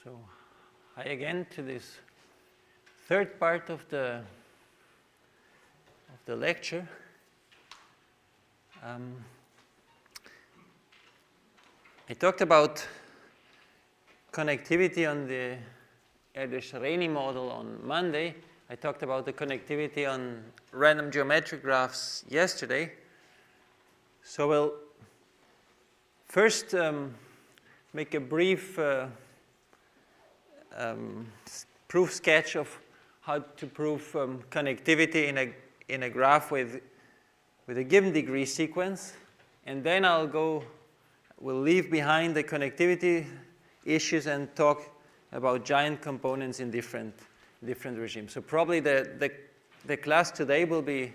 So, hi again to this third part of the lecture. I talked about connectivity on the Erdős-Rényi model on Monday. I talked about the connectivity on random geometric graphs yesterday. So we'll first make a brief proof sketch of how to prove connectivity in a graph with a given degree sequence, and then we'll leave behind the connectivity issues and talk about giant components in different regimes. So probably the class today will be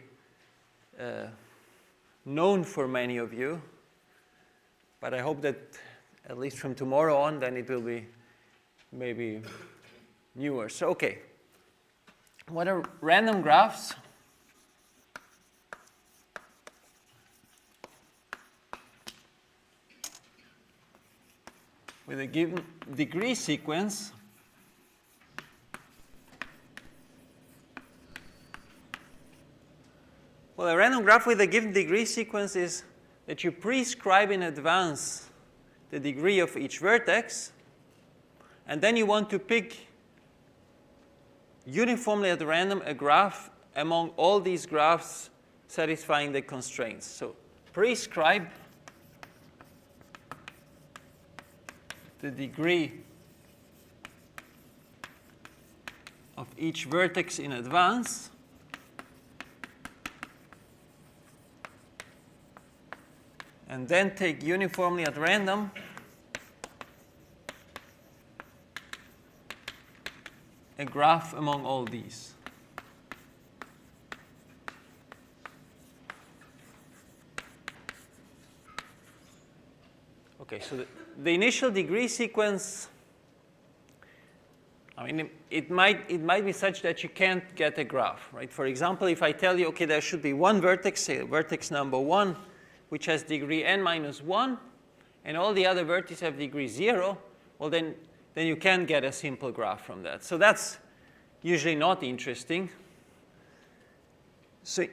known for many of you, but I hope that at least from tomorrow on, then it will be maybe newer. So, okay. What are random graphs? With a given degree sequence. Well, a random graph with a given degree sequence is that you prescribe in advance the degree of each vertex, and then you want to pick uniformly at random a graph among all these graphs satisfying the constraints. So prescribe the degree of each vertex in advance, and then take uniformly at random a graph among all these. Okay, so the initial degree sequence, I mean, it might be such that you can't get a graph, right? For example, if I tell you, okay, there should be one vertex, say vertex number 1, which has degree n minus 1, and all the other vertices have degree 0, well, then you can get a simple graph from that. So that's usually not interesting. So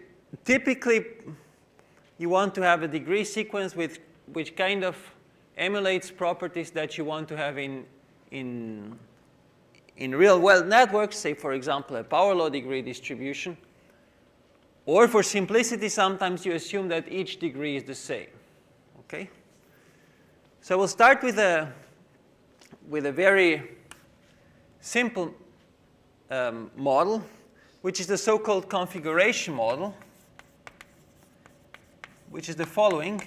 typically, you want to have a degree sequence which kind of emulates properties that you want to have in real-world networks, say, for example, a power law degree distribution. Or for simplicity, sometimes you assume that each degree is the same. Okay? So we'll start with a very simple model, which is the so-called configuration model, which is the following.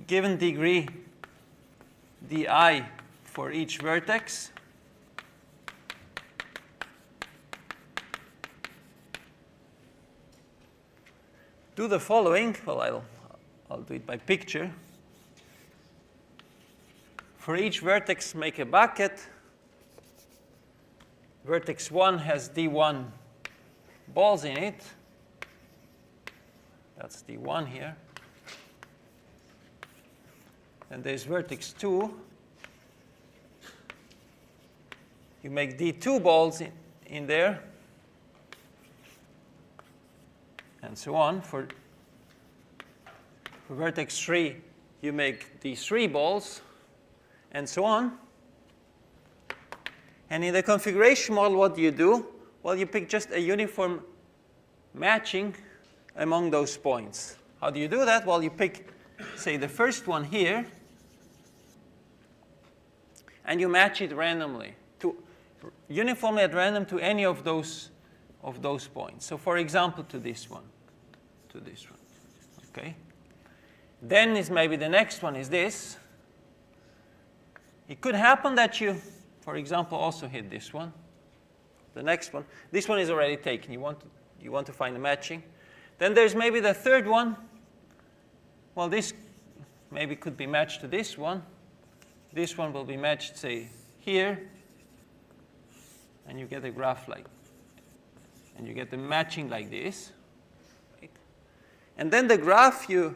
Given degree di for each vertex, do the following. Well, I'll do it by picture. For each vertex, make a bucket. Vertex 1 has d1 balls in it. That's d1 here. And there's vertex 2. You make d2 balls in there, and so on. For vertex 3, you make d3 balls, and so on. And in the configuration model, what do you do? Well, you pick just a uniform matching among those points. How do you do that? Well, you pick, say, the first one here, and you match it randomly, uniformly at random to any of those points. So, for example, to this one, okay? Then maybe the next one is this. It could happen that you, for example, also hit this one. The next one. This one is already taken. You want to find a matching. Then there's maybe the third one. Well, this maybe could be matched to this one. This one will be matched, say, here. And you get a graph and you get the matching like this. Right? And then the graph you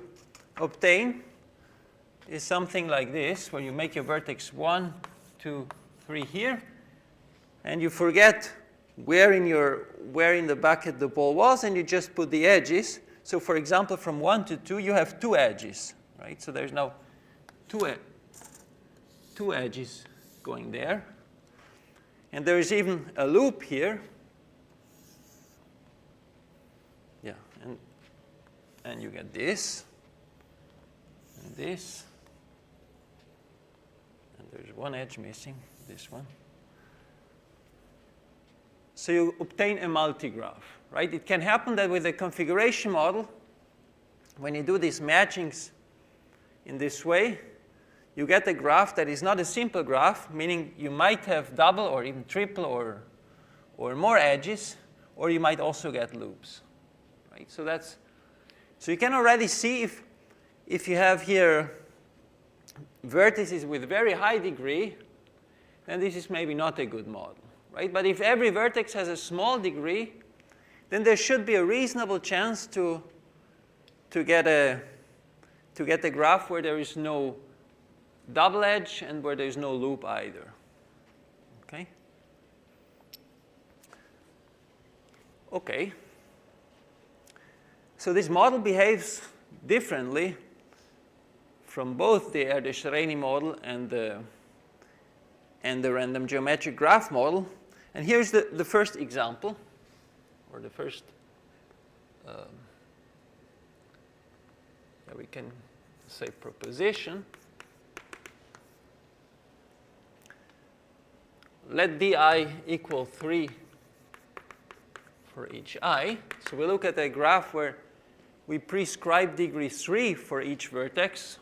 obtain is something like this, where you make your vertex 1, 2, 3 here, and you forget where in the bucket the ball was, and you just put the edges. So for example, from 1 to 2, you have 2 edges, right? So there's now two edges going there. And there is even a loop here. Yeah, and you get this, and this. And there's one edge missing, this one. So you obtain a multigraph, right? It can happen that with the configuration model, when you do these matchings in this way, you get a graph that is not a simple graph, meaning you might have double or even triple or more edges, or you might also get loops, right? So you can already see if you have here vertices with very high degree, then this is maybe not a good model, right? But if every vertex has a small degree, then there should be a reasonable chance to get a graph where there is no double edge and where there is no loop either. Okay? Okay. So this model behaves differently from both the Erdős-Rényi model and the random geometric graph model. And here's the first example, or the first, we can say proposition. Let di equal 3 for each I. So we look at a graph where we prescribe degree 3 for each vertex.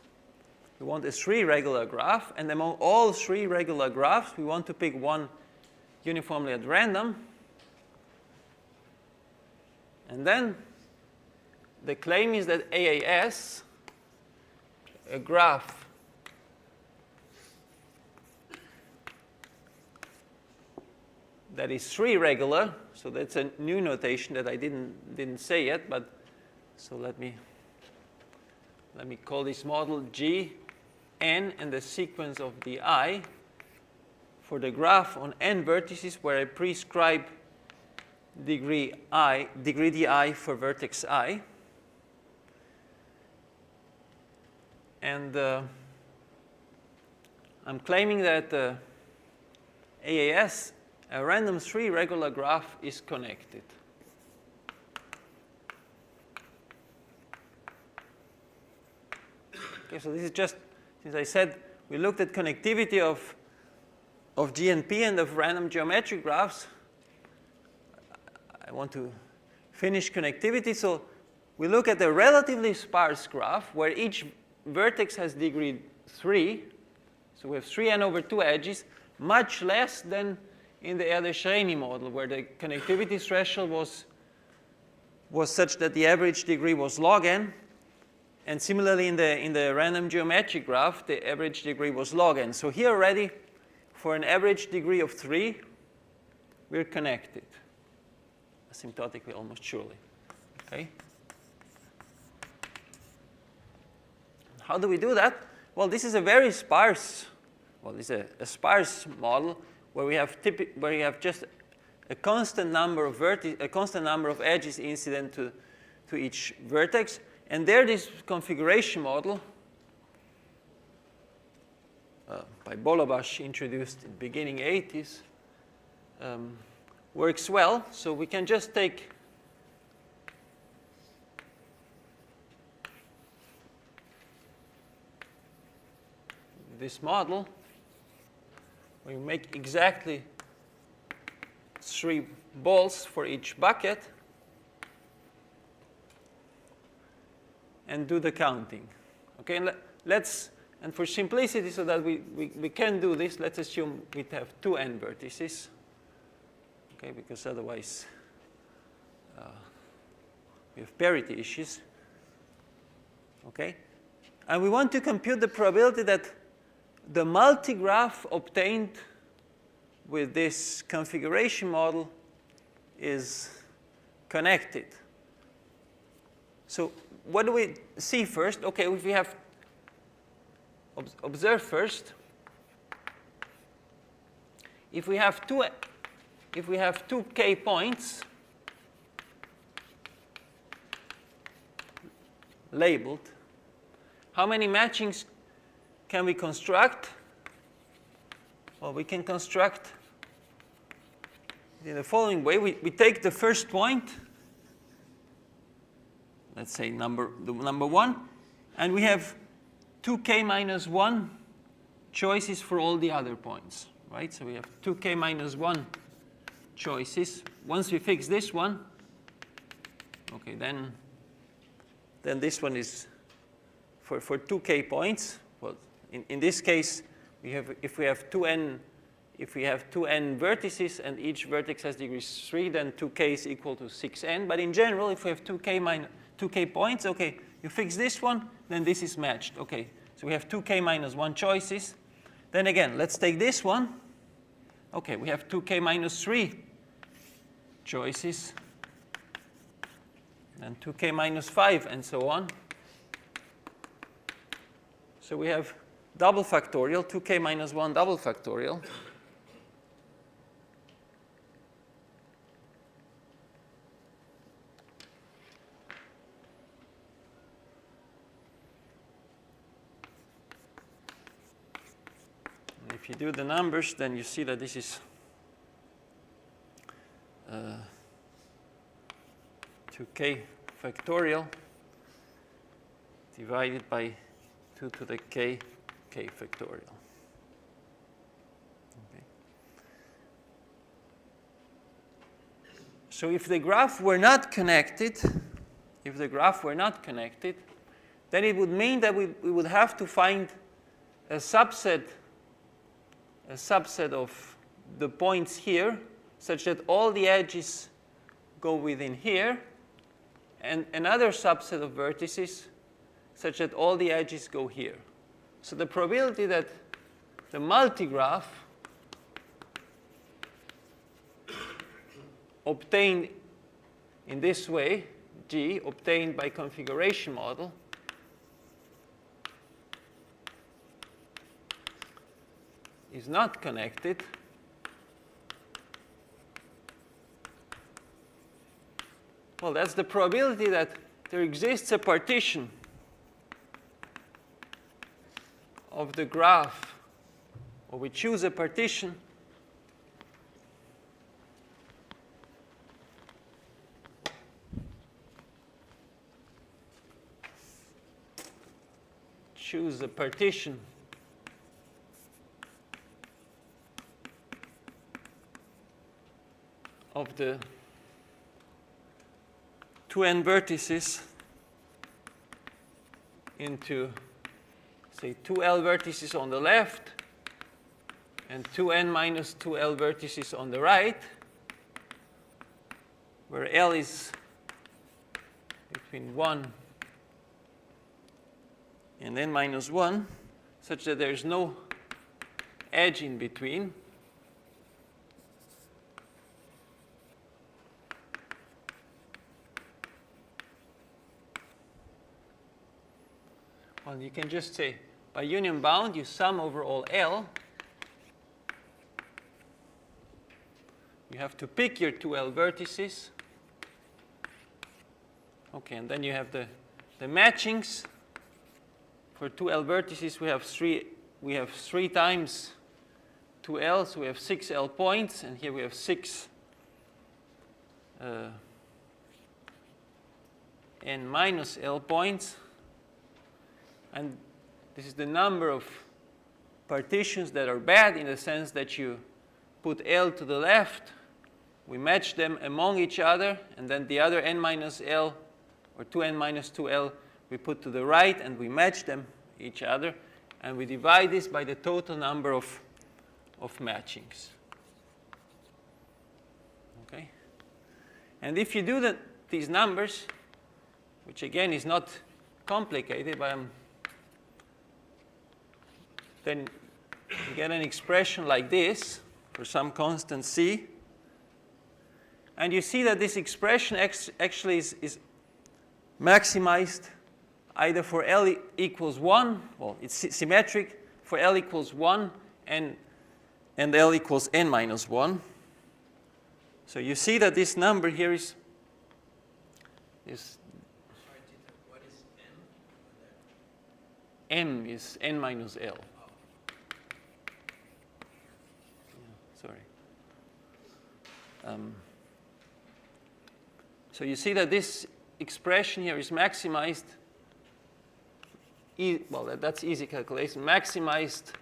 We want a 3 regular graph, and among all 3 regular graphs, we want to pick one uniformly at random. And then the claim is that AAS, a graph that is 3 regular, so that's a new notation that I didn't say yet, but so let me call this model G, N, and the sequence of the I for the graph on n vertices where I prescribe degree di for vertex I. And I'm claiming that AAS, a random 3 regular graph, is connected. Okay, so this is just, since I said we looked at connectivity of GNP and of random geometric graphs, I want to finish connectivity. So we look at a relatively sparse graph where each vertex has degree 3. So we have 3n over 2 edges, much less than in the Erdős-Rényi model, where the connectivity threshold was such that the average degree was log n. And similarly, in the random geometric graph, the average degree was log n. So here already, for an average degree of 3, we're connected, asymptotically almost surely. Okay? How do we do that? Well, this is a very sparse, this is a sparse model where we have just a constant number of edges incident to each vertex. And there, this configuration model by Bolobás introduced in the beginning 80s works well. So we can just take this model where you make exactly 3 balls for each bucket and do the counting. Okay, and for simplicity, so that we can do this, let's assume we have 2 n vertices. Okay, because otherwise we have parity issues. Okay, and we want to compute the probability that the multigraph obtained with this configuration model is connected. So what do we see first? Okay, if we have, observe first, if we have two k points labeled, how many matchings can we construct? Well, we can construct in the following way. We take the first point, let's say number 1, and we have 2k minus 1 choices for all the other points, right? So we have 2k minus 1 choices. Once we fix this one, okay, then this one is for 2k points. Well, in this case, if we have 2n vertices and each vertex has degree 3, then 2k is equal to 6n. But in general, if we have 2k points, okay, you fix this one, then this is matched. Okay, so we have 2k minus 1 choices. Then again, let's take this one. Okay, we have 2k minus 3 choices, and 2k minus 5, and so on. So we have double factorial, 2k minus 1 double factorial. And if you do the numbers, then you see that this is 2k factorial divided by 2 to the k factorial. Okay. So if the graph were not connected, then it would mean that we would have to find a subset of the points here, such that all the edges go within here, and another subset of vertices such that all the edges go here. So the probability that the multigraph obtained in this way, G, obtained by configuration model, is not connected, well, that's the probability that there exists a partition of the graph, or we choose a partition of the 2n vertices into, say, 2L vertices on the left and 2n minus 2L vertices on the right, where L is between 1 and n minus 1, such that there's no edge in between. Well, you can just say, by union bound, you sum over all L. You have to pick your 2L vertices. Okay, and then you have the matchings. For 2L vertices, we have 3 times 2L, so we have 6L points, and here we have 6 n minus L points. And this is the number of partitions that are bad, in the sense that you put L to the left, we match them among each other, and then the other n minus L, or 2n minus 2L, we put to the right, and we match them each other, and we divide this by the total number of matchings. Okay? And if you do these numbers, which again is not complicated, but then you get an expression like this for some constant c. And you see that this expression actually is maximized either for L equals 1, well, it's symmetric for L equals 1 and L equals n minus 1. So you see that this number here is Sorry, Tito, what is n? m is n minus L. Sorry. So you see that this expression here is maximized. Well, that's easy calculation. Maximized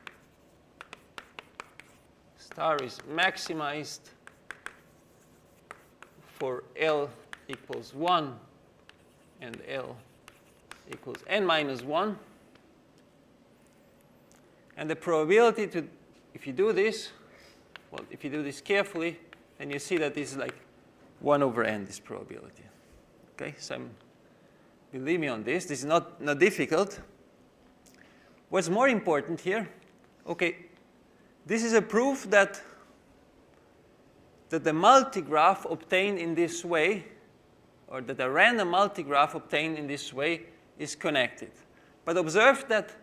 star is maximized for L equals 1 and L equals n minus 1. And the probability to, if you do this, well, if you do this carefully, then you see that this is like 1 over n, this probability. Okay, so believe me on this. This is not difficult. What's more important here, okay, this is a proof that the multigraph obtained in this way, or that a random multigraph obtained in this way is connected. But observe that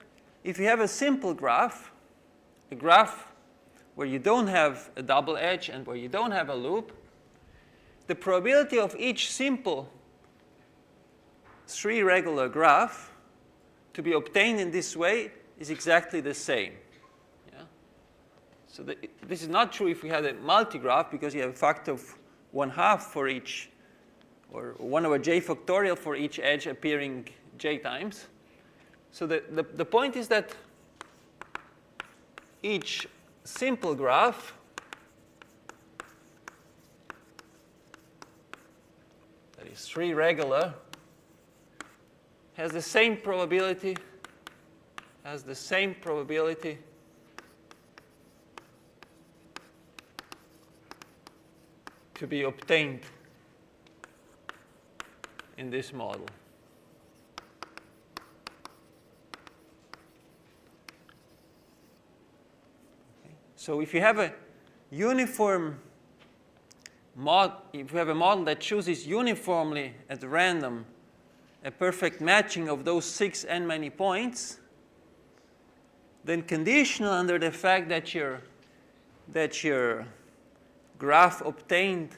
if you have a simple graph, a graph where you don't have a double edge and where you don't have a loop, the probability of each simple 3 regular graph to be obtained in this way is exactly the same. Yeah? So this is not true if we had a multigraph, because you have a factor of 1/2 for each, or 1 over j factorial for each edge appearing j times. So the point is that each simple graph that is 3 regular has the same probability to be obtained in this model. Okay. So if you have a uniform if you have a model that chooses uniformly at random a perfect matching of those 6 n many points, then conditional under the fact that your graph obtained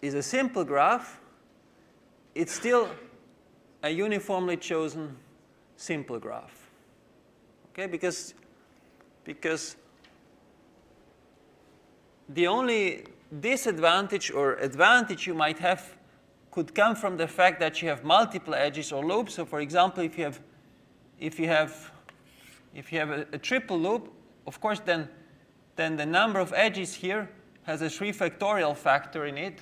is a simple graph, it's still a uniformly chosen simple graph. Okay, because the only disadvantage or advantage you might have could come from the fact that you have multiple edges or loops. So for example, if you have a triple loop, of course then the number of edges here has a 3 factorial factor in it.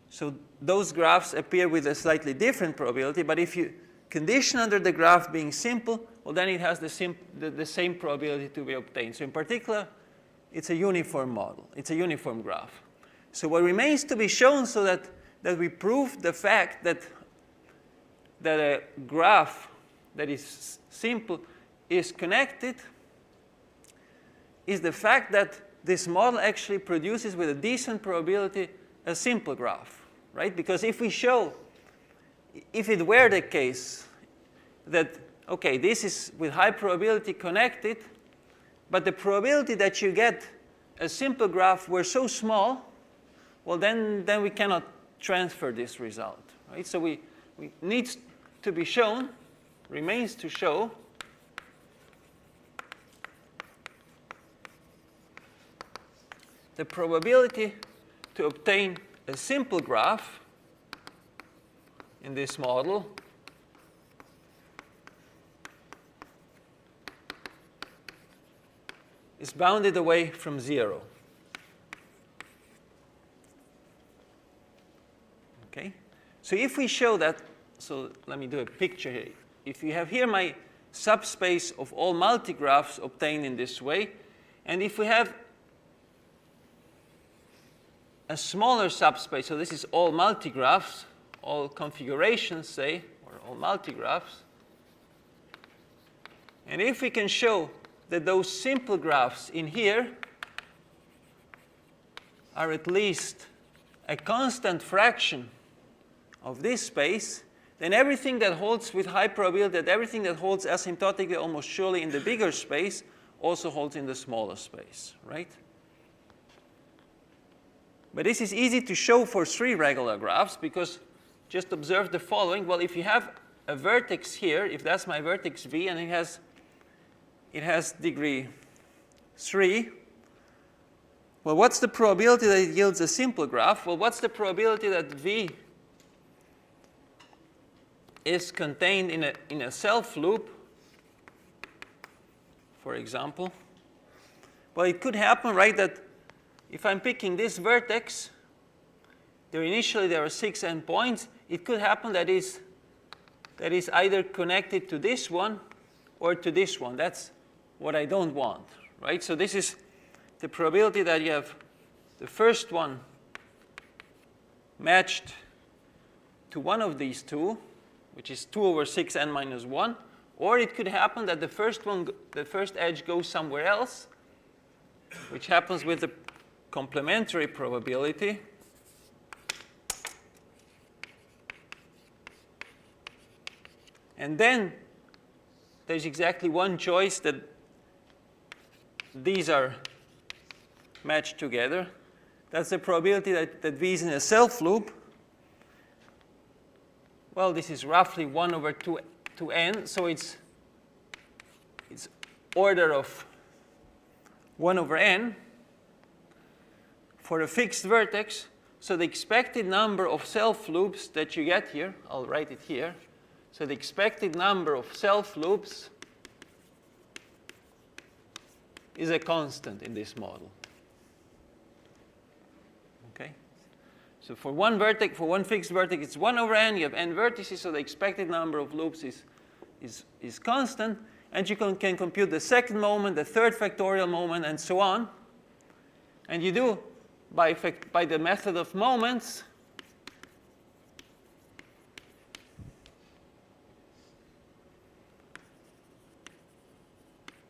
So those graphs appear with a slightly different probability. But if you condition under the graph being simple, well, then it has the same probability to be obtained. So in particular, it's a uniform model. It's a uniform graph. So what remains to be shown, so that we prove the fact that a graph that is simple is connected, is the fact that this model actually produces with a decent probability a simple graph, right? Because if it were the case that, okay, this is with high probability connected, but the probability that you get a simple graph were so small, well, then we cannot transfer this result, right? So we needs to be shown, remains to show, the probability to obtain a simple graph in this model is bounded away from 0. Okay? So if we show that, so let me do a picture here. If you have here my subspace of all multigraphs obtained in this way, and if we have a smaller subspace, so this is all multigraphs, all configurations, say, or all multigraphs, and if we can show that those simple graphs in here are at least a constant fraction of this space, then everything that holds with high probability, that everything that holds asymptotically almost surely in the bigger space also holds in the smaller space, right? But this is easy to show for 3 regular graphs, because just observe the following. Well, if you have a vertex here, if that's my vertex V, and it has degree 3, well, what's the probability that it yields a simple graph? Well, what's the probability that V is contained in a self loop, for example? Well, it could happen, right, that if I'm picking this vertex, initially there are 6 endpoints. It could happen that is either connected to this one or to this one. That's what I don't want, right? So this is the probability that you have the first one matched to one of these two, which is 2 over 6n minus 1. Or it could happen that the first edge goes somewhere else, which happens with the complementary probability. And then there's exactly one choice that these are matched together. That's the probability that V is in a self loop. Well, this is roughly 1 over 2n, so it's order of 1 over n for a fixed vertex. So the expected number of self loops that you get here, I'll write it here. So the expected number of self loops is a constant in this model. Okay? So for one vertex, for one fixed vertex, it's 1 over n. You have n vertices, so the expected number of loops is constant. And you can compute the second moment, the third factorial moment, and so on. And you do by the method of moments.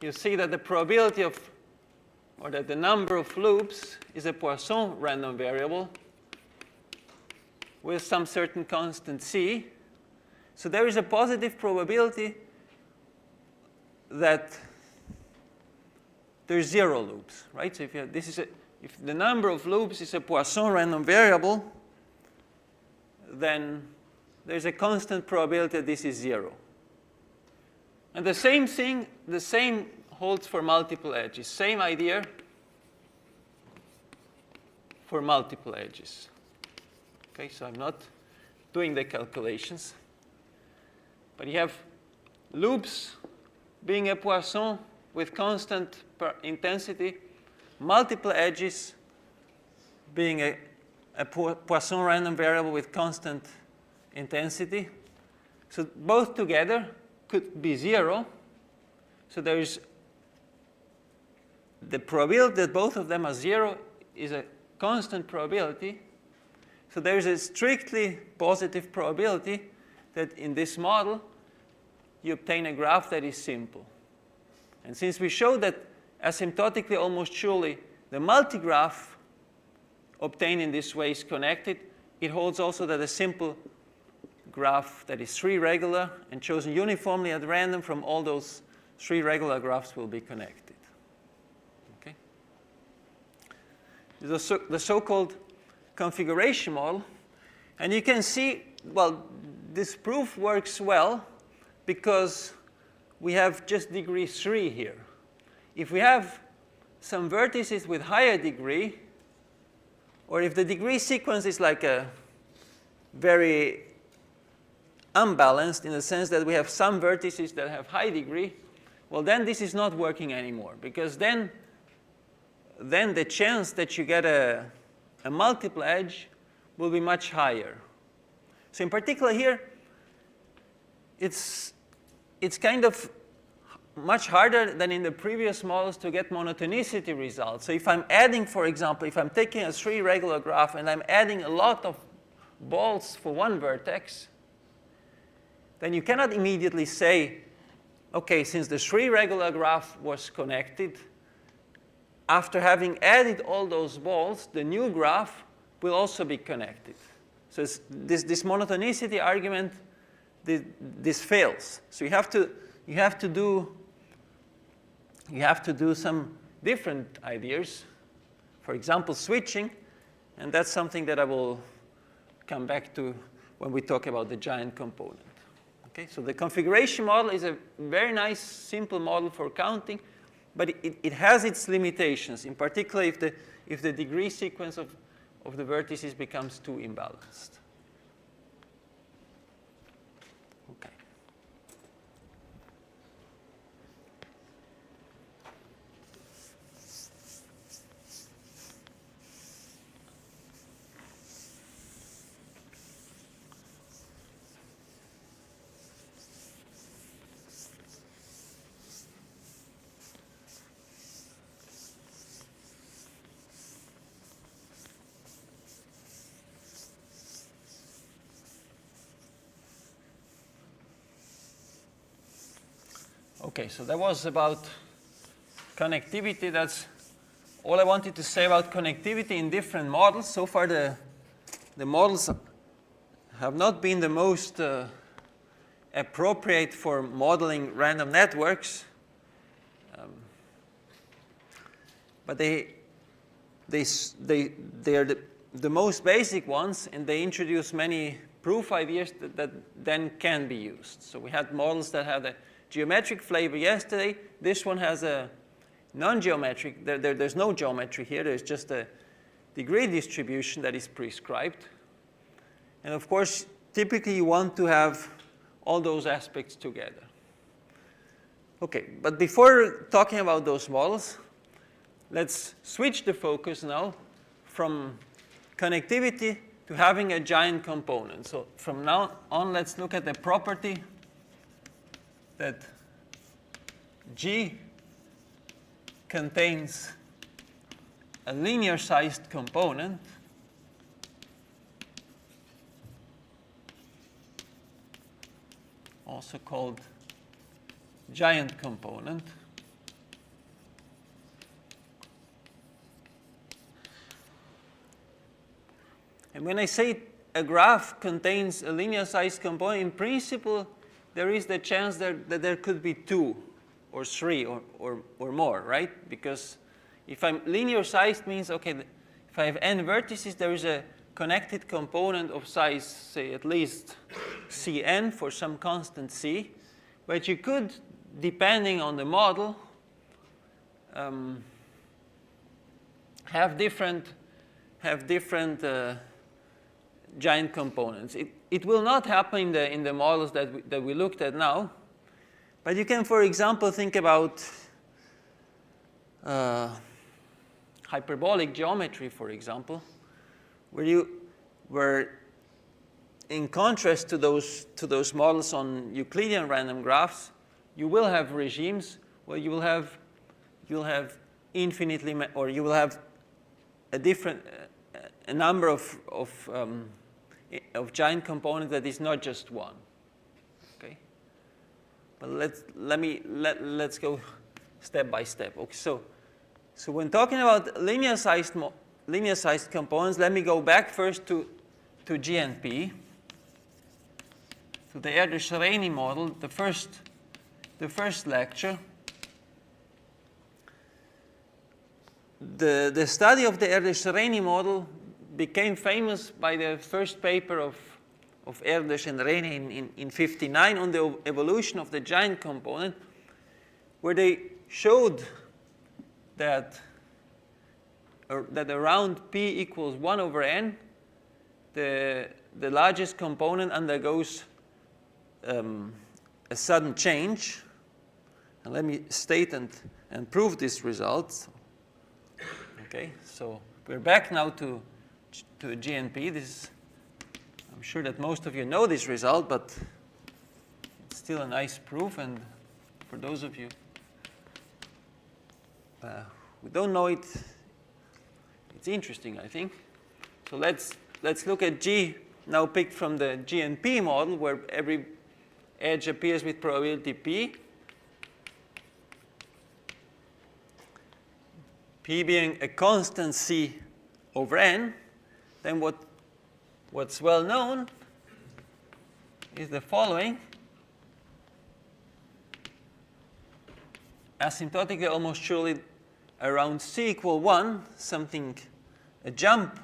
You see that the probability of, or that the number of loops is a Poisson random variable with some certain constant c. So there is a positive probability that there's 0 loops, right? So if the number of loops is a Poisson random variable, then there's a constant probability that this is 0. And the same holds for multiple edges. Same idea for multiple edges. Okay, so I'm not doing the calculations. But you have loops being a Poisson with constant intensity, multiple edges being a Poisson random variable with constant intensity. So both together could be 0. So there is the probability that both of them are 0 is a constant probability. So there is a strictly positive probability that in this model you obtain a graph that is simple. And since we showed that asymptotically almost surely the multigraph obtained in this way is connected, it holds also that a simple graph that is 3 regular and chosen uniformly at random from all those 3 regular graphs will be connected. Okay? The so-called configuration model. And you can see, well, this proof works well because we have just degree 3 here. If we have some vertices with higher degree, or if the degree sequence is like a very unbalanced in the sense that we have some vertices that have high degree, well, then this is not working anymore, because then the chance that you get a multiple edge will be much higher. So in particular here, it's kind of much harder than in the previous models to get monotonicity results. So if I'm adding, for example, if I'm taking a 3 regular graph and I'm adding a lot of balls for one vertex, then you cannot immediately say, okay, since the 3 regular graph was connected, after having added all those balls, the new graph will also be connected. So this monotonicity argument this fails. So you have to do some different ideas. For example, switching, and that's something that I will come back to when we talk about the giant component. Okay, so the configuration model is a very nice, simple model for counting, but it has its limitations, in particular if the degree sequence of the vertices becomes too imbalanced. Okay. Okay, so that was about connectivity. That's all I wanted to say about connectivity in different models. So far, the models have not been the most appropriate for modeling random networks. But they are the most basic ones, and they introduce many proof ideas that then can be used. So we had models that had a geometric flavor yesterday. This one has a non-geometric. There's no geometry here. There's just a degree distribution that is prescribed. And of course, typically you want to have all those aspects together. Okay, but before talking about those models, let's switch the focus now from connectivity to having a giant component. So from now on, let's look at the property that G contains a linear-sized component also called giant component. And when I say a graph contains a linear-sized component, in principle, there is the chance that there could be 2 or 3 or more, right? Because if I'm linear-sized means, okay, if I have n vertices, there is a connected component of size, say, at least Cn for some constant C. But you could, depending on the model, have different giant components. It will not happen in the models that we looked at now, but you can, for example, think about hyperbolic geometry, for example, where in contrast to those models on Euclidean random graphs, you will have regimes where you will have infinitely, or you will have a number of giant components that is not just one. Okay, but let's go step by step. Okay, so when talking about linear-sized components, let me go back first to G and P, to the Erdős-Rényi model, the first lecture. The study of the Erdős-Rényi model became famous by the first paper of Erdős and Rényi in 1959 on the evolution of the giant component, where they showed that around P equals 1 over n, the largest component undergoes a sudden change. And let me state and prove this result. Okay, so we're back now to GNP. I'm sure that most of you know this result, but it's still a nice proof. And for those of you who don't know it, it's interesting, I think. So let's look at G now picked from the GNP model, where every edge appears with probability P. P being a constant C over n, then what's well known is the following. Asymptotically, almost surely around c equal 1, a jump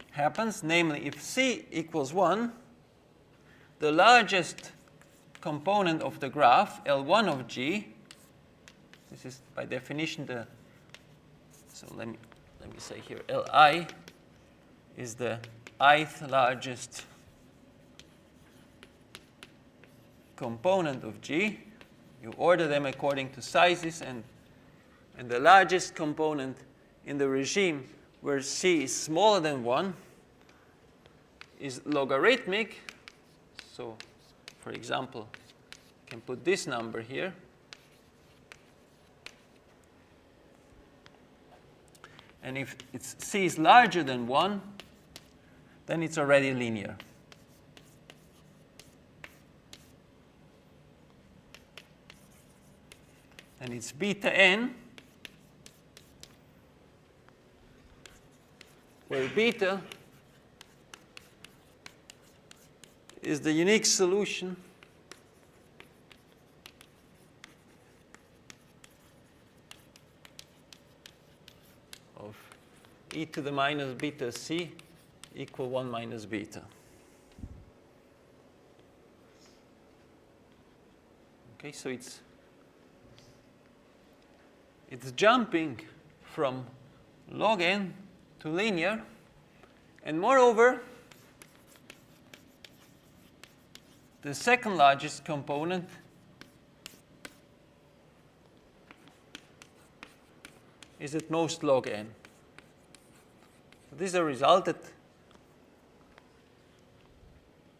happens, namely if c equals 1, the largest component of the graph, L1 of G, this is by definition so let me say here, Li is the ith largest component of G. You order them according to sizes, and the largest component in the regime where c is smaller than 1 is logarithmic. So, for example, I can put this number here. And if c is larger than 1, then it's already linear. And it's beta n, where beta is the unique solution of e to the minus beta c equal 1 minus beta. Okay, so it's jumping from log n to linear, and moreover, the second largest component is at most log n. So this is a result that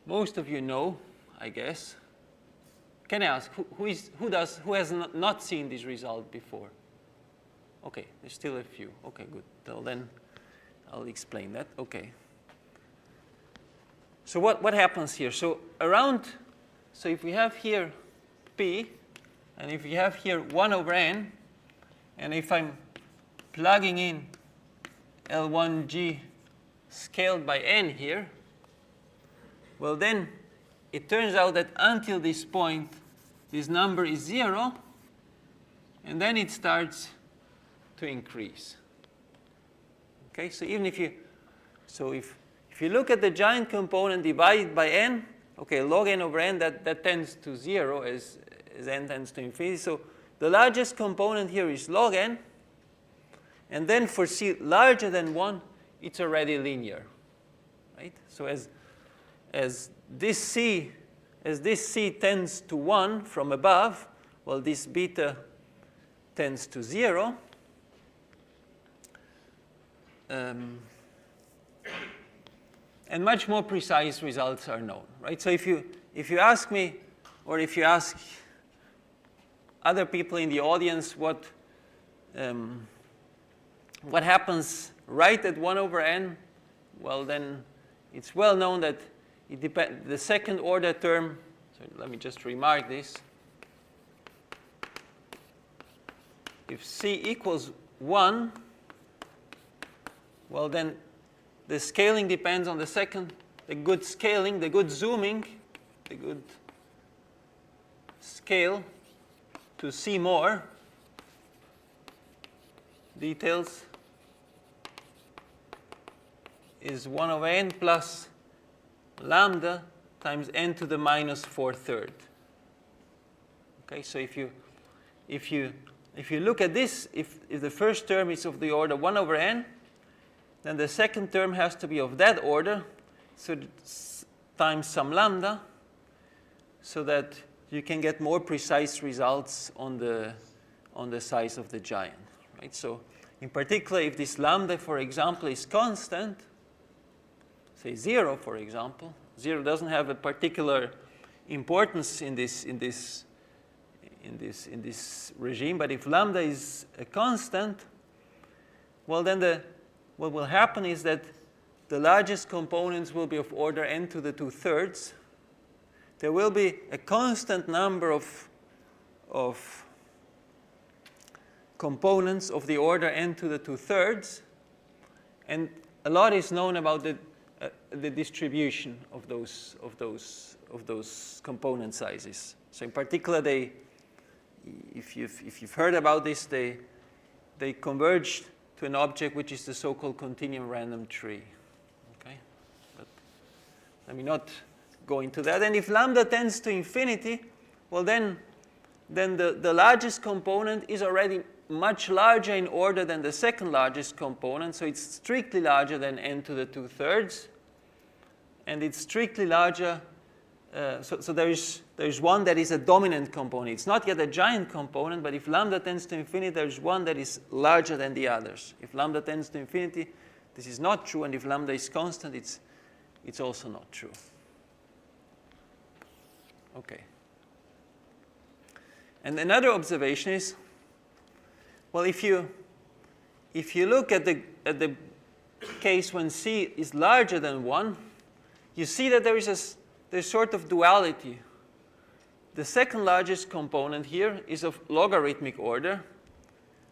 most of you know, I guess. Can I ask, who has not seen this result before? Okay, there's still a few. Okay, good. Well, then I'll explain that. Okay. So what happens here? So if we have here P, and if we have here 1 over n, and if I'm plugging in L1G scaled by n here, well then it turns out that until this point, this number is 0, and then it starts to increase. Okay, so even if you look at the giant component divided by n, okay, log n over n, that tends to 0 as n tends to infinity. So the largest component here is log n, and then for c larger than 1, it's already linear, right? So as this c tends to 1 from above, well, this beta tends to 0. And much more precise results are known, right? So if you ask me, or if you ask other people in the audience what happens right at 1 over n, well then it's well known that the second order term, so let me just remark this. If c equals 1, well then the scaling depends on the good scaling, the good zooming, the good scale to see more details is 1 over n plus lambda times n to the minus 4/3. Okay, so if you look at this, if the first term is of the order 1 over n, then the second term has to be of that order, so times some lambda, so that you can get more precise results on the size of the giant, right? So in particular, if this lambda, for example, is constant, say 0, for example, 0 doesn't have a particular importance in this regime, but if lambda is a constant, well then what will happen is that the largest components will be of order n to the 2/3. There will be a constant number of components of the order n to the 2/3, and a lot is known about the distribution of those component sizes. So in particular, if you've heard about this, they converged to an object which is the so-called continuum random tree. Okay, but let me not go into that. And if lambda tends to infinity, well then the largest component is already much larger in order than the second largest component, so it's strictly larger than n to the 2/3, and it's strictly larger. So there is one that is a dominant component. It's not yet a giant component, but if lambda tends to infinity, there's one that is larger than the others. If lambda tends to infinity, this is not true, and if lambda is constant, it's also not true. Okay. And another observation is, well, if you look at the case when C is larger than 1, you see that there's sort of duality. The second largest component here is of logarithmic order,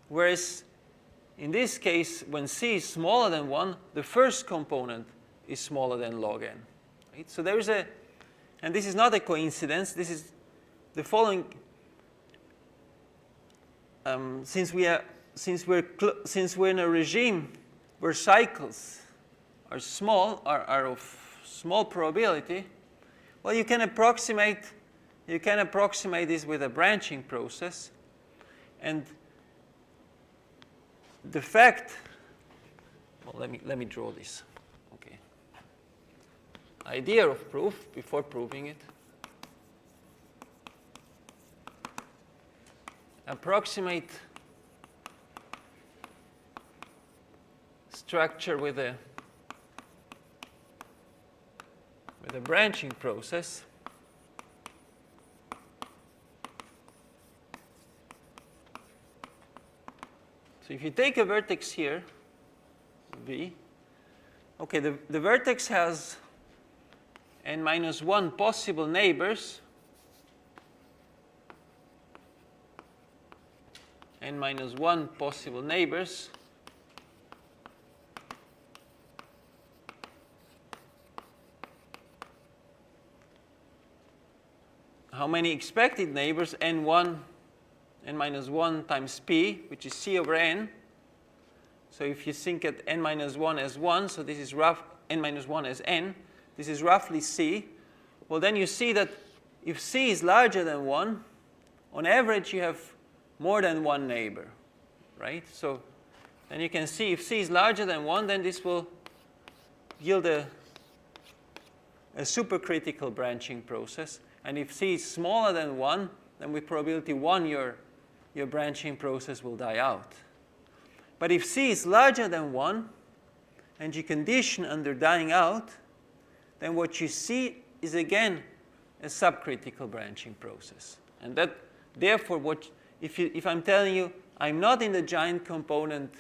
whereas in this case, when C is smaller than 1, the first component is smaller than log n. Right? So there is and this is not a coincidence. This is the following. Since we're in a regime where cycles are small, are of small probability, well, you can approximate this with a branching process, and the fact. Well, let me draw this. Okay. Idea of proof before proving it. Approximate structure with a branching process. So if you take a vertex here, V, okay, the vertex has n-1 possible neighbors, n-1 possible neighbors, how many expected neighbors? n-1 times p, which is c over n. So if you think at n-1 as 1, so this is n-1 as n, this is roughly c. Well, then you see that if c is larger than 1, on average you have more than one neighbor, right? So then you can see if c is larger than 1, then this will yield a supercritical branching process. And if c is smaller than 1, then with probability 1, your branching process will die out. But if c is larger than 1, and you condition under dying out, then what you see is again a subcritical branching process. And that, therefore, if I'm telling you I'm not in the giant component,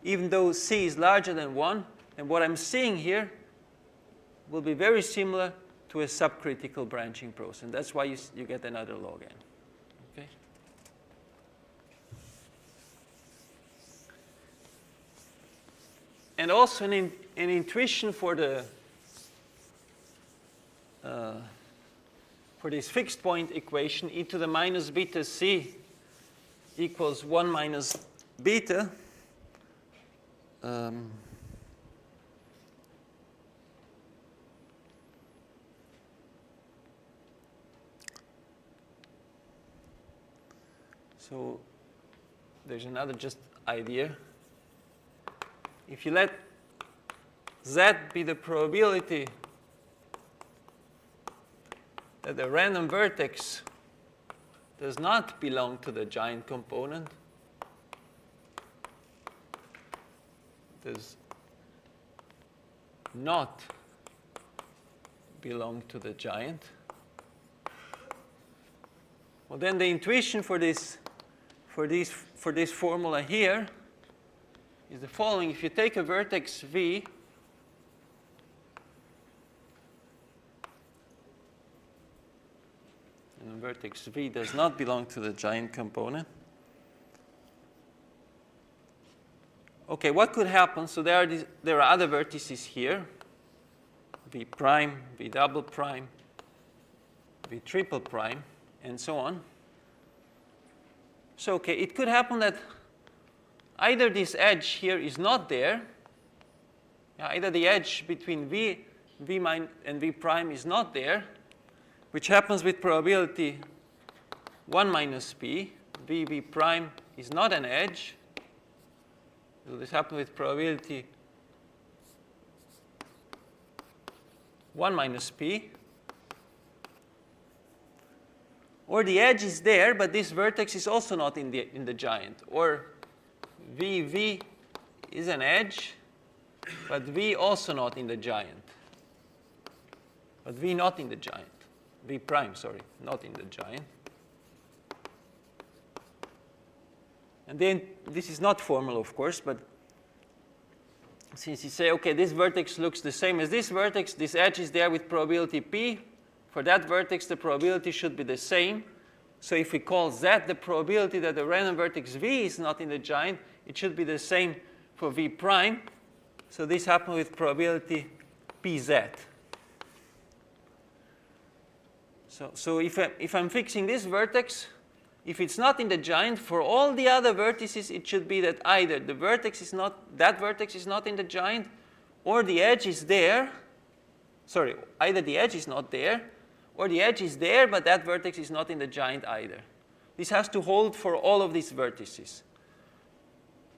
even though c is larger than 1, and what I'm seeing here will be very similar to a subcritical branching process. And that's why you get another log n. Okay? And also an intuition for this fixed point equation, e to the minus beta c equals 1 minus beta. So there's another just idea. If you let z be the probability that the random vertex does not belong to the giant component, does not belong to the giant, well, then the intuition for this formula here is the following. If you take a vertex V, and the vertex V does not belong to the giant component, okay, what could happen? So there are other vertices here, v prime, v double prime, v triple prime, and so on. So okay, it could happen that either this edge here is not there, either the edge between v and v prime is not there, which happens with probability 1 minus p. v prime is not an edge. So this happens with probability 1 minus p. Or the edge is there, but this vertex is also not in the giant. Or v is an edge, but v also not in the giant. But v not in the giant. v prime, sorry, not in the giant. And then this is not formal, of course, but since you say, okay, this vertex looks the same as this vertex, this edge is there with probability p. For that vertex, the probability should be the same. So if we call z the probability that the random vertex v is not in the giant, it should be the same for v prime. So this happens with probability pz. So if I'm fixing this vertex, if it's not in the giant, for all the other vertices, it should be that either the vertex is not, that vertex is not in the giant, or the edge is there. Sorry, either the edge is not there, or the edge is there, but that vertex is not in the giant either. This has to hold for all of these vertices.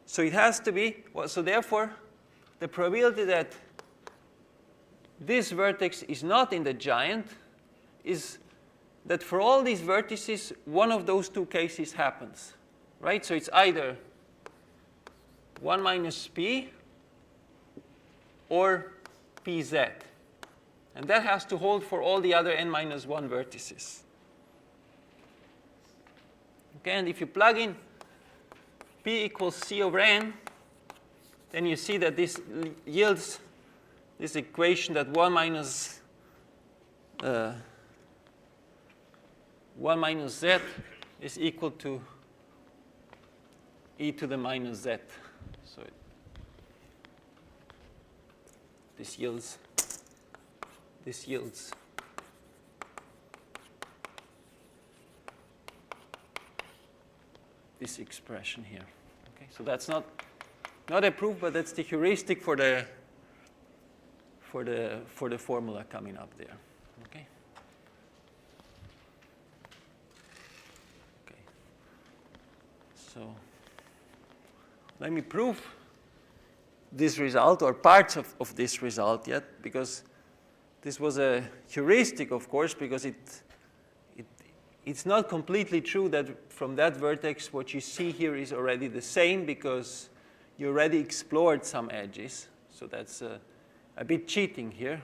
So it has to be, well, so therefore, the probability that this vertex is not in the giant is that for all these vertices, one of those two cases happens, right? So it's either 1 minus p or pz. And that has to hold for all the other n minus 1 vertices. Okay, and if you plug in p equals c over n, then you see that this yields this equation that 1 minus 1 minus z is equal to e to the minus z. So this yields this expression here. Okay, so that's not a proof, but that's the heuristic for the formula coming up there. Okay. So let me prove this result, or parts of this result yet, because this was a heuristic, of course, because it's not completely true that from that vertex what you see here is already the same, because you already explored some edges. So that's a bit cheating here.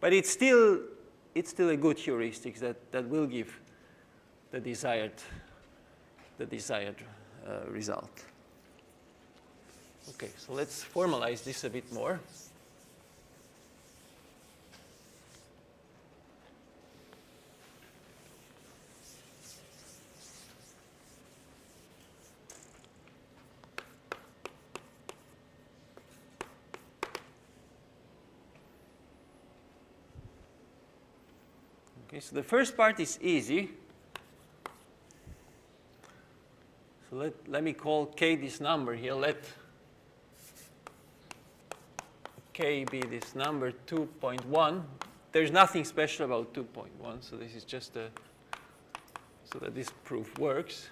But it's still a good heuristic that will give the desired result. Okay, so let's formalize this a bit more. Okay, so the first part is easy. So let me call k this number here. Let k be this number 2.1. There's nothing special about 2.1, so this is just so that this proof works.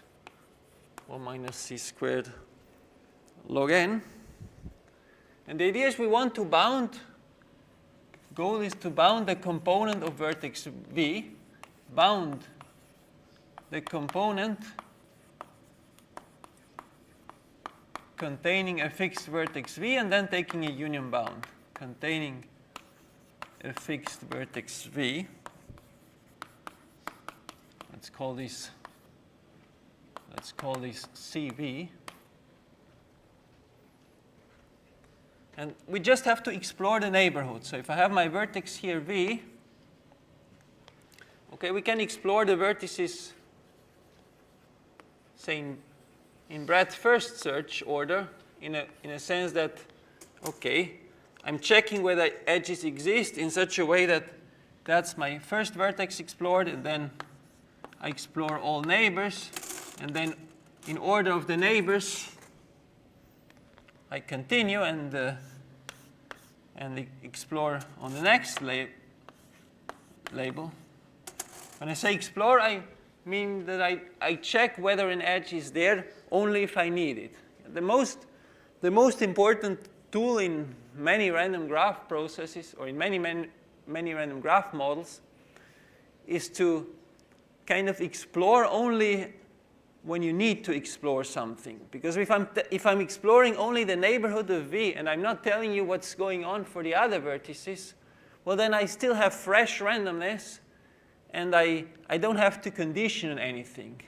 1 minus c squared log n. And the idea is we want to bound, goal is to bound the component of vertex v, bound the component containing a fixed vertex v, and then taking a union bound containing a fixed vertex v. Let's call this CV. And we just have to explore the neighborhood. So if I have my vertex here v, okay, we can explore the vertices, say in Breadth first search order in a sense that, okay, I'm checking whether edges exist in such a way that that's my first vertex explored, and then I explore all neighbors, and then in order of the neighbors, I continue and explore on the next label. When I say explore, I mean that I check whether an edge is there only if I need it. The most important tool in many random graph processes, or in many random graph models, is to kind of explore only when you need to explore something. Because if I'm exploring only the neighborhood of V and I'm not telling you what's going on for the other vertices, well, then I still have fresh randomness, and I don't have to condition anything.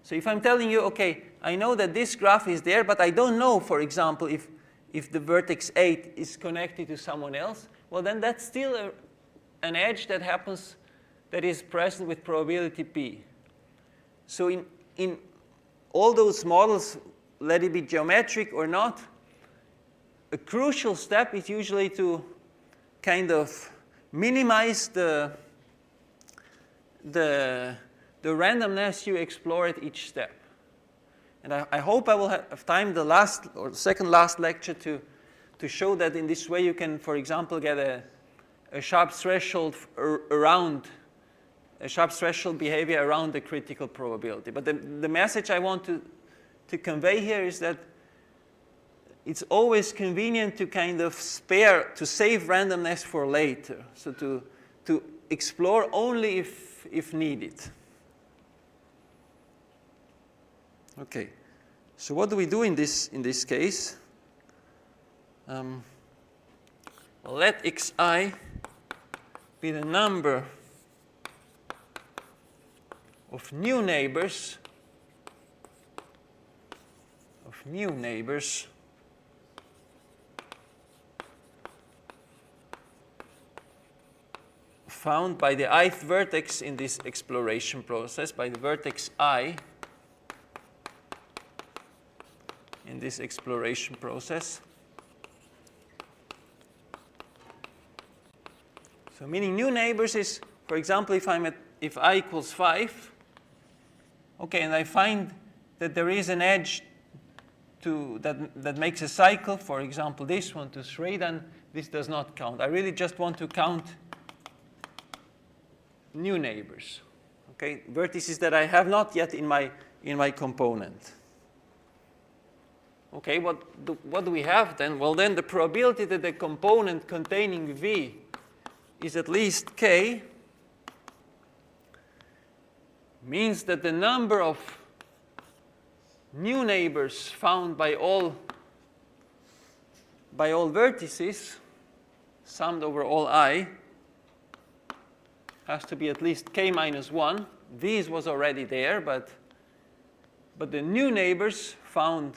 So if I'm telling you, okay, I know that this graph is there, but I don't know, for example, if the vertex 8 is connected to someone else, well, then that's still an edge that happens, that is present with probability P. So in all those models, let it be geometric or not, a crucial step is usually to kind of minimize the randomness you explore at each step. And I hope I will have time the last or the second last lecture to show that in this way you can, for example, get a sharp threshold around a sharp threshold behavior around the critical probability. But the message I want to convey here is that it's always convenient to kind of to save randomness for later. So to explore only if needed. Okay. So what do we do in this case? Well, let xi be the number of new neighbors found by the ith vertex in this exploration process, by the vertex I in this exploration process. So meaning new neighbors is, for example, if I equals 5, okay, and I find that there is an edge that makes a cycle, for example, this 1, 2, 3, then this does not count. I really just want to count new neighbors, okay, vertices that I have not yet in my component. Okay, what do we have then? Well, then the probability that the component containing V is at least K means that the number of new neighbors found by all vertices summed over all I has to be at least K minus 1. V's was already there, but the new neighbors found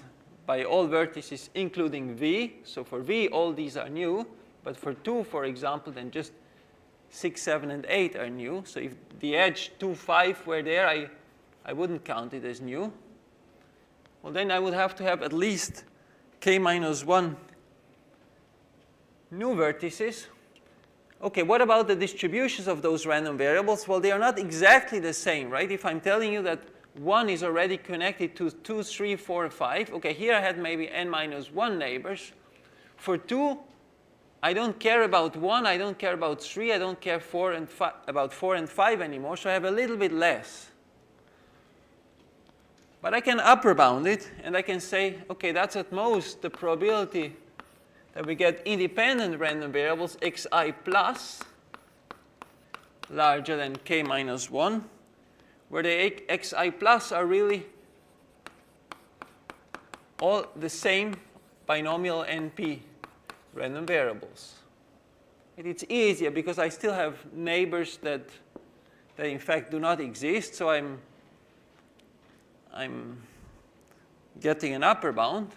by all vertices including V, so for V all these are new, but for 2, for example, then just 6, 7, and 8 are new. So if the edge 2, 5 were there, I wouldn't count it as new. Well, then I would have to have at least K minus 1 new vertices. Okay, what about the distributions of those random variables? Well, they are not exactly the same, right? If I'm telling you that 1 is already connected to 2, 3, 4, 5, okay, here I had maybe n minus 1 neighbors. For 2, I don't care about 1, I don't care about 3, I don't care about 4 and 5 anymore, so I have a little bit less. But I can upper bound it, and I can say, okay, that's at most the probability that we get independent random variables xi plus larger than k minus 1, where the xi plus are really all the same binomial NP random variables. It's easier because I still have neighbors that in fact do not exist, so I'm getting an upper bound.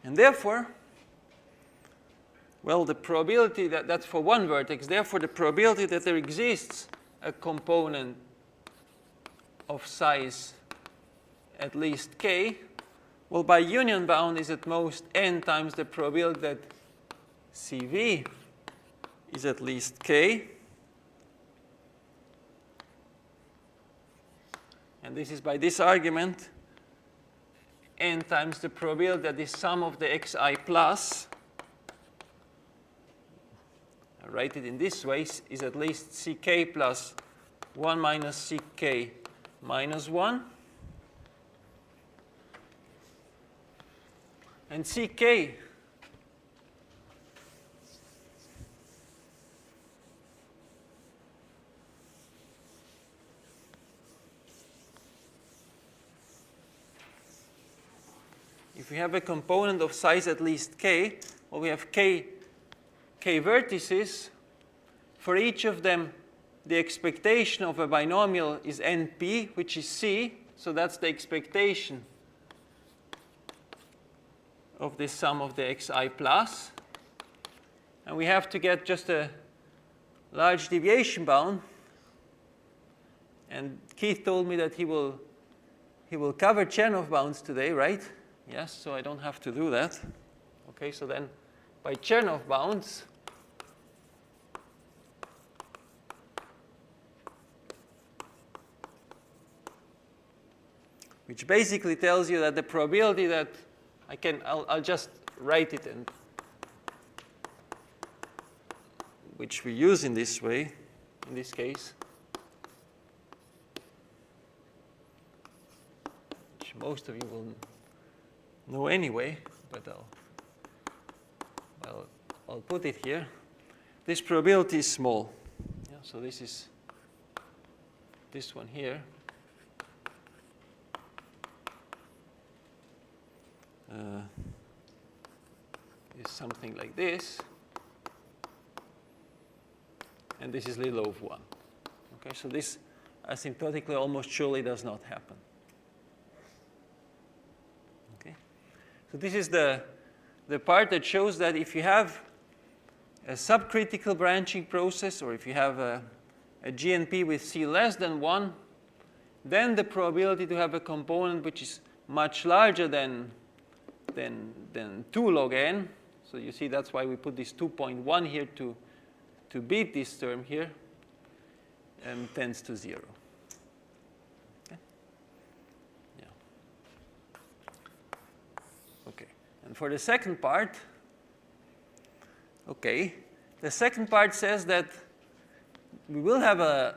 And therefore, well, the probability that's for one vertex, therefore the probability that there exists a component of size at least k Well, by union bound is at most n times the probability that CV is at least k. And this is by this argument, n times the probability that the sum of the xi plus, I write it in this way, is at least ck plus 1 minus ck minus 1. And ck if we have a component of size at least k, well, we have k vertices. For each of them, the expectation of a binomial is np, which is c. So that's the expectation of this sum of the xi plus. And we have to get just a large deviation bound. And Keith told me that he will cover Chernoff bounds today, right? Yes, so I don't have to do that. Okay, so then by Chernoff bounds, which basically tells you that the probability that I'll just write it, and which we use in this way, in this case, which most of you will know anyway, but I'll put it here. This probability is small. Yeah, so this is this one here. Is something like this, and this is little of 1. Okay, so this asymptotically almost surely does not happen. Okay, so this is the part that shows that if you have a subcritical branching process, or if you have a GNP with C less than 1, then the probability to have a component which is much larger than 2 log n. So you see that's why we put this 2.1 here to beat this term here, tends to 0. Okay. Yeah. Okay. And for the second part, okay, the second part says that we will have a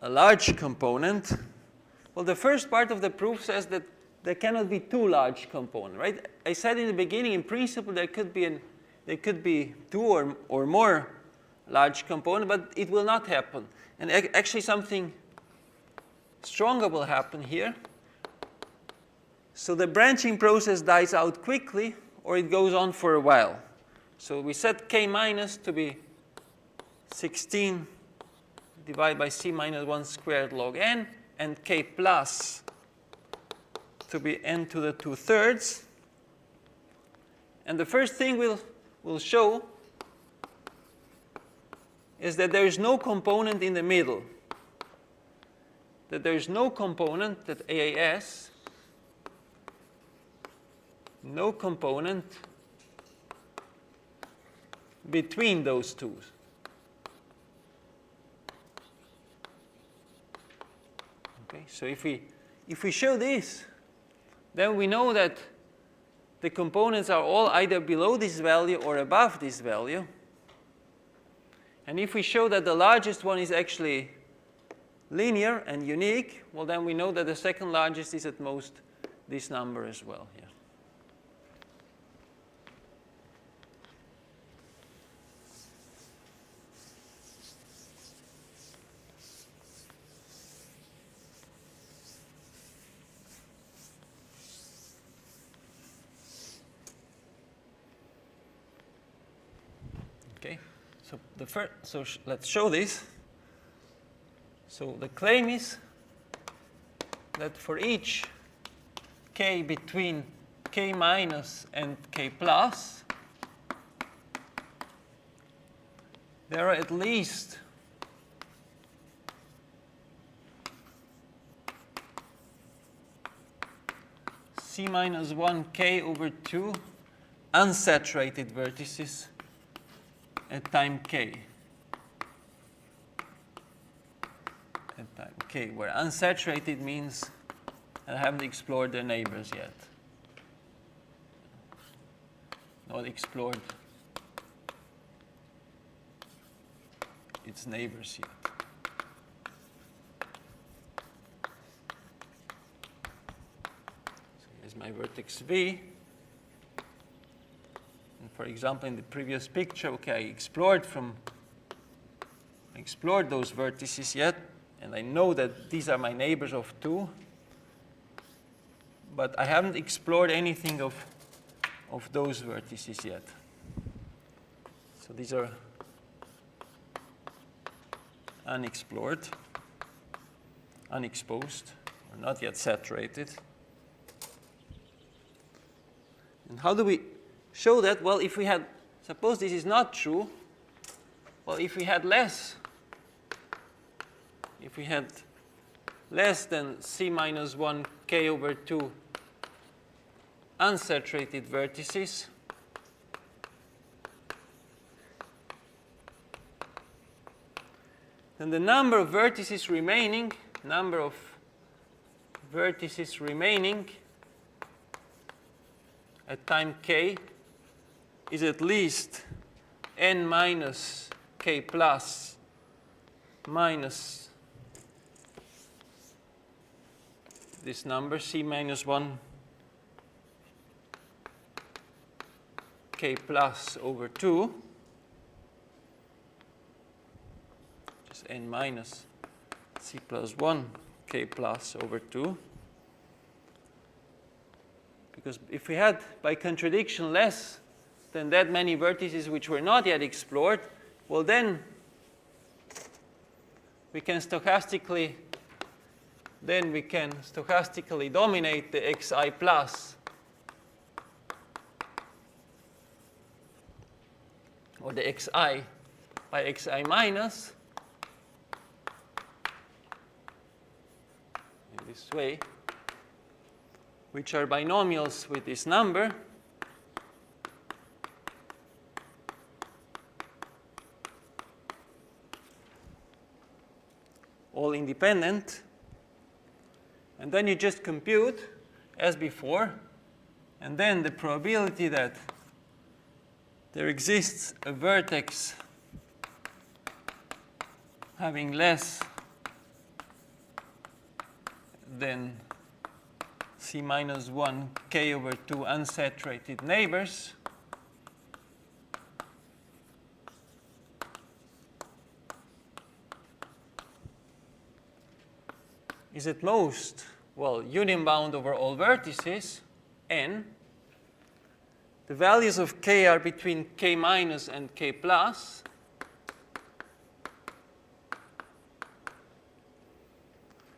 large component. Well, the first part of the proof says that there cannot be two large components, right? I said in the beginning, in principle, there could be two or more large components, but it will not happen. And actually, something stronger will happen here. So the branching process dies out quickly, or it goes on for a while. So we set k minus to be 16 divided by c minus 1 squared log n, and k plus to be n to the 2/3. And the first thing we'll show is that there is no component in the middle. That there is no component, that AAS, no component between those two. Okay, so if we show this, then we know that the components are all either below this value or above this value. And if we show that the largest one is actually linear and unique, well, then we know that the second largest is at most this number as well here. Okay, so let's show this. So the claim is that for each k between k minus and k plus, there are at least C minus 1k over 2 unsaturated vertices at time k. At time k, where unsaturated means I haven't explored their neighbors yet. Not explored its neighbors yet. So here's my vertex V. And for example, in the previous picture, okay, I explored those vertices yet, and I know that these are my neighbors of 2, but I haven't explored anything of those vertices yet. So these are unexplored, unexposed, or not yet saturated. And how do we show that? Well, if we had, suppose this is not true, well, if we had less than C minus 1k over 2 unsaturated vertices, then the number of vertices remaining at time k is at least n minus k plus minus this number, C minus 1 k plus over 2, just n minus C plus 1 k plus over 2. Because if we had, by contradiction, less than that many vertices which were not yet explored, well, then we can stochastically dominate the xi plus or the xi by xi minus in this way, which are binomials with this number. All independent. And then you just compute as before, and then the probability that there exists a vertex having less than C minus 1 k over 2 unsaturated neighbors is at most, well, union bound over all vertices, n. The values of k are between k minus and k plus.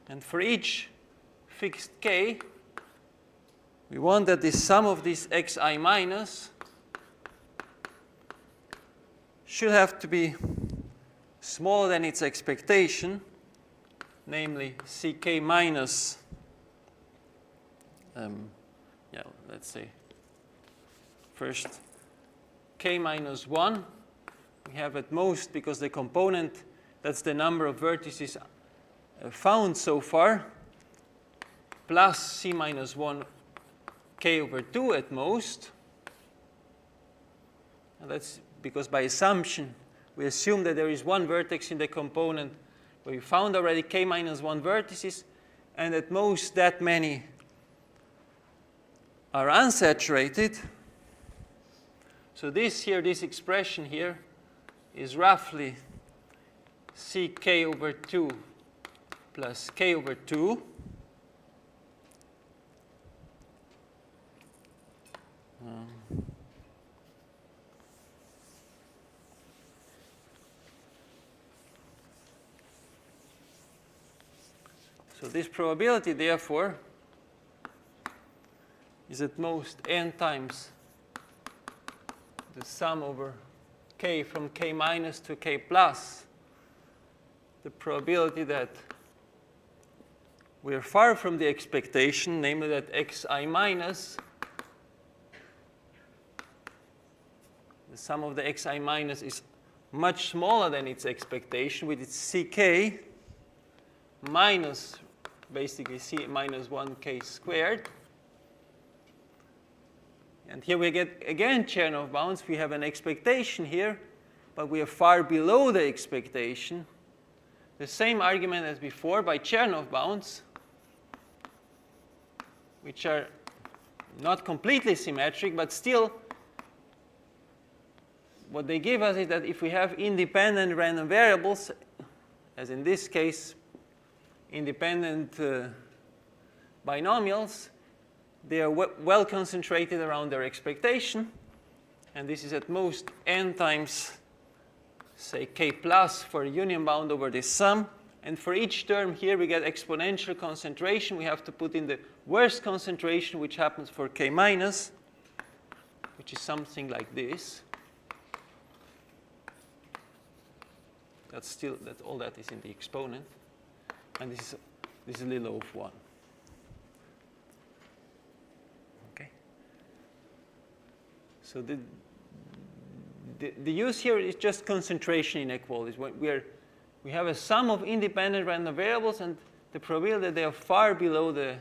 And for each fixed k, we want that the sum of this xi minus should have to be smaller than its expectation, namely ck minus, let's say, first k minus 1. We have at most, because the component, that's the number of vertices found so far, plus C minus 1 k over 2 at most. And that's because by assumption, we assume that there is one vertex in the component where we found already k minus 1 vertices, and at most that many are unsaturated. So this expression here is roughly ck over 2 plus k over 2. So this probability, therefore, is at most n times the sum over k from k minus to k plus, the probability that we are far from the expectation, namely that xi minus, the sum of the xi minus is much smaller than its expectation with its ck minus basically c minus 1k squared. And here we get again Chernoff bounds. We have an expectation here, but we are far below the expectation. The same argument as before by Chernoff bounds, which are not completely symmetric, but still what they give us is that if we have independent random variables, as in this case, independent binomials, they are well concentrated around their expectation. And this is at most n times, say, k plus for a union bound over this sum. And for each term here, we get exponential concentration. We have to put in the worst concentration, which happens for k minus, which is something like this. That's still, that all that is in the exponent. And this is little of 1. Okay. So the use here is just concentration inequalities. We have a sum of independent random variables, and the probability that they are far below the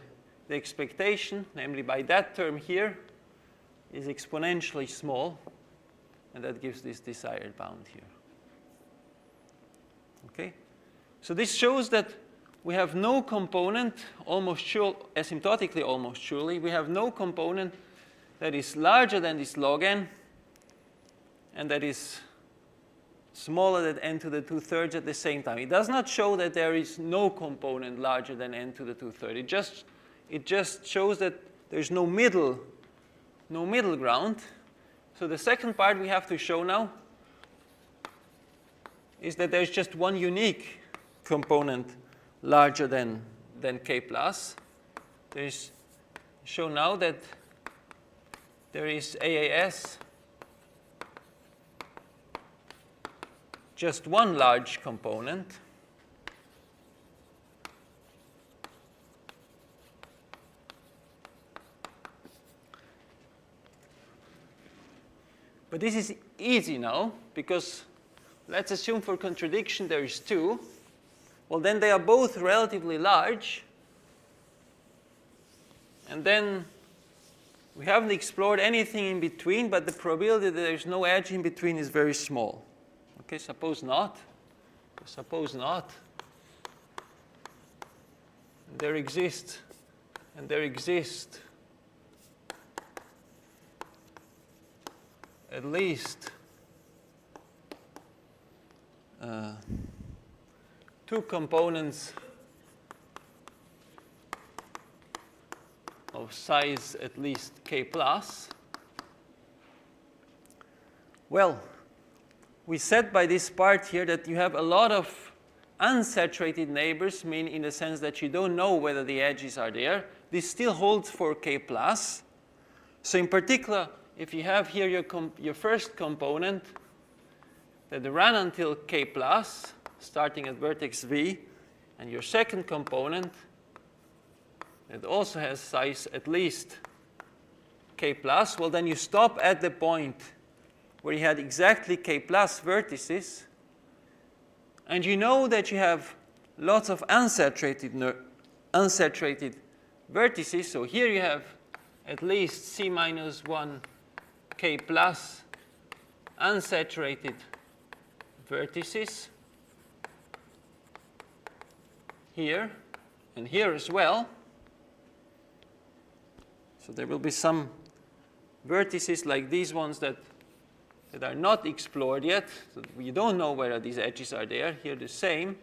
expectation, namely by that term here, is exponentially small, and that gives this desired bound here. Okay? So this shows that we have no component, almost sure, asymptotically almost surely, we have no component that is larger than this log n, and that is smaller than n to the 2/3 at the same time. It does not show that there is no component larger than n to the 2/3. It just shows that there's no middle ground. So the second part we have to show now is that there's just one unique component larger than k plus. There's show now that there is AAS just one large component. But this is easy now, because let's assume for contradiction there is 2. Well, then they are both relatively large. And then we haven't explored anything in between, but the probability that there's no edge in between is very small. Okay, suppose not. Suppose not. There exist at least 2 components of size at least k plus. Well, we said by this part here that you have a lot of unsaturated neighbors, mean in the sense that you don't know whether the edges are there. This still holds for k plus. So in particular, if you have here your first component that run until k plus, starting at vertex v, and your second component that also has size at least k plus, well, then you stop at the point where you had exactly k plus vertices, and you know that you have lots of unsaturated vertices. So here you have at least c minus 1 k plus unsaturated vertices here and here as well. So there will be some vertices like these ones that are not explored yet. So we don't know whether these edges are there. Here the same.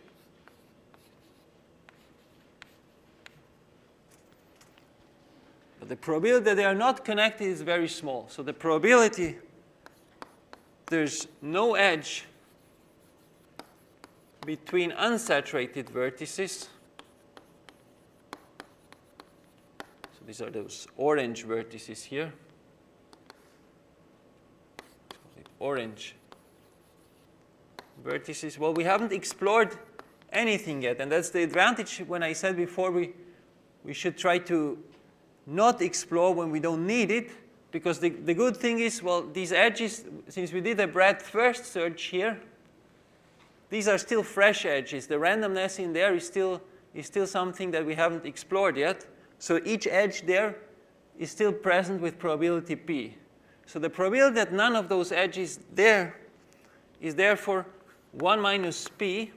But the probability that they are not connected is very small. So the probability there's no edge between unsaturated vertices. So these are those orange vertices here. Orange vertices. Well, we haven't explored anything yet, and that's the advantage when I said before we should try to not explore when we don't need it, because the good thing is, well, these edges, since we did a breadth first search here, these are still fresh edges. The randomness in there is still something that we haven't explored yet. So each edge there is still present with probability p. So the probability that none of those edges there is therefore 1 minus p.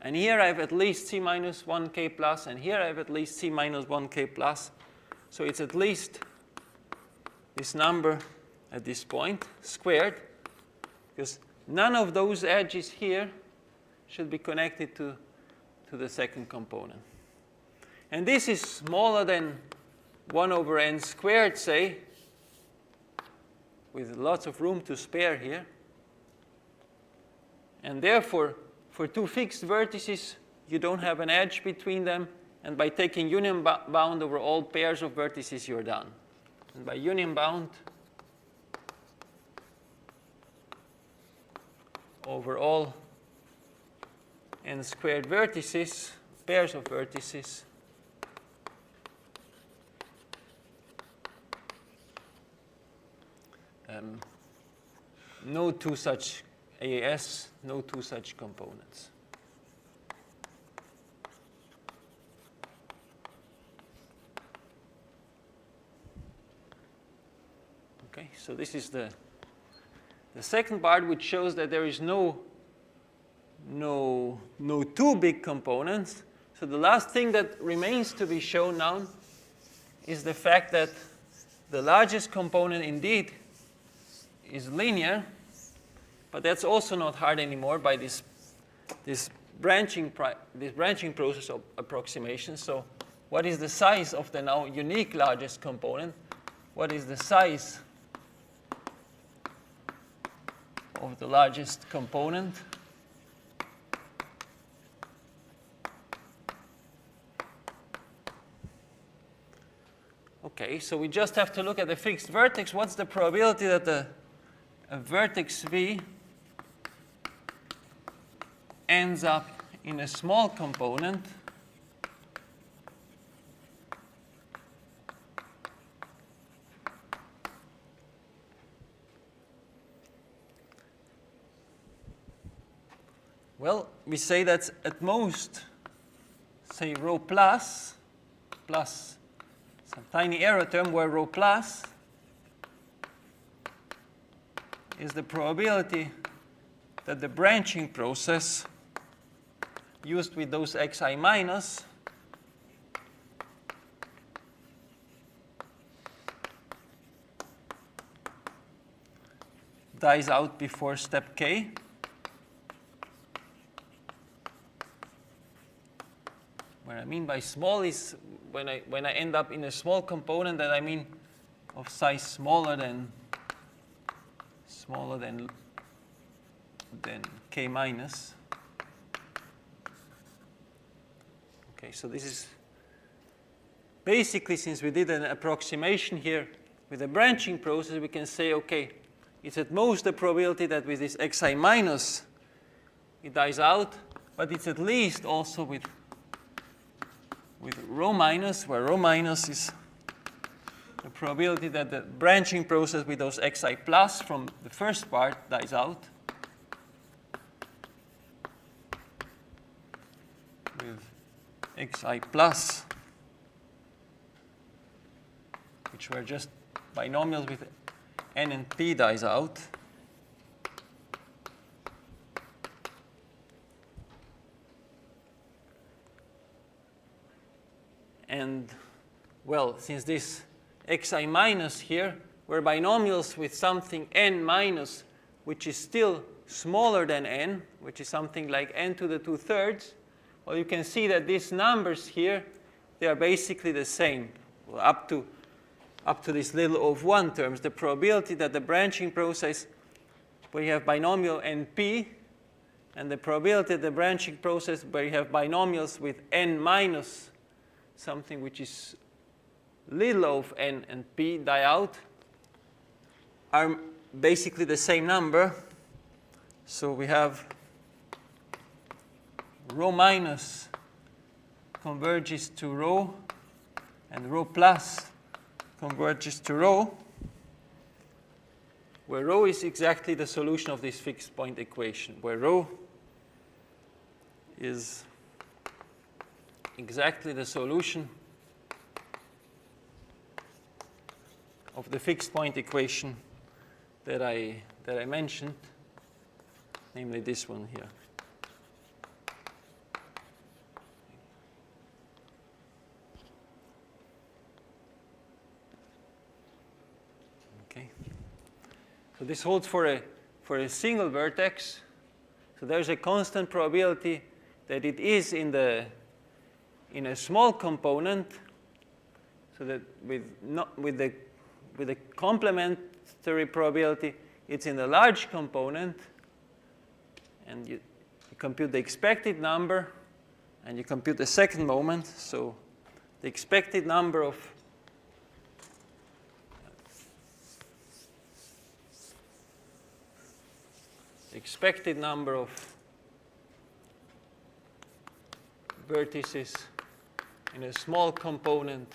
And here I have at least c minus 1k plus, and here I have at least c minus 1k plus. So it's at least this number at this point squared, because none of those edges here should be connected to the second component. And this is smaller than 1 over n squared, say, with lots of room to spare here. And therefore, for two fixed vertices, you don't have an edge between them. And by taking union bound over all pairs of vertices, you're done. And by union bound over all n squared vertices, pairs of vertices, no two such AAS, no two such components. Okay, so this is the second part, which shows that there is no two big components. So the last thing that remains to be shown now is the fact that the largest component indeed is linear, but that's also not hard anymore by this branching process of approximation. So what is the size of the now unique largest component? What is the size of the largest component? Okay, so we just have to look at the fixed vertex. What's the probability that a vertex V ends up in a small component Well, we say that's at most, say, rho plus some tiny error term where rho plus is the probability that the branching process used with those xi minus dies out before step k. What I mean by small is when I end up in a small component, that I mean of size smaller than k minus. Okay, so this is basically, since we did an approximation here with a branching process, we can say, okay, it's at most the probability that with this xi minus it dies out, but it's at least also with rho minus, where rho minus is the probability that the branching process with those xi plus from the first part dies out, with xi plus, which were just binomials with n and p, dies out. And, well, since this xi minus here were binomials with something n minus, which is still smaller than n, which is something like n to the 2/3, well, you can see that these numbers here, they are basically the same, well, up to this little of 1 terms. The probability that the branching process, where you have binomial np, and the probability that the branching process where you have binomials with n minus something which is little of n and p die out, are basically the same number. So we have rho minus converges to rho, and rho plus converges to rho, where rho is exactly the solution of this fixed point equation, where rho is exactly the solution of the fixed point equation that I mentioned, namely this one here. Okay. So this holds for a single vertex. So there's a constant probability that it is in a small component, so that with the complementary probability, it's in the large component, and you compute the expected number, and you compute the second moment. So the expected number of vertices in a small component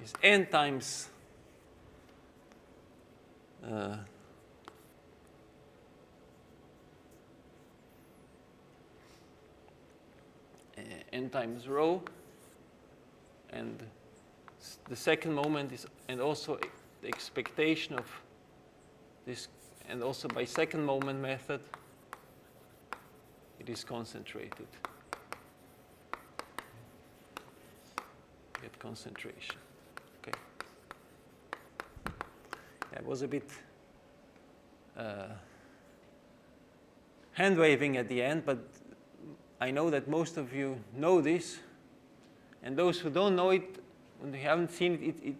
is n times n times rho, and the second moment is, and also the expectation of this, and also by second moment method, it is concentrated. Get concentration. Okay. Yeah, it was a bit hand waving at the end, but I know that most of you know this, and those who don't know it, when you haven't seen it,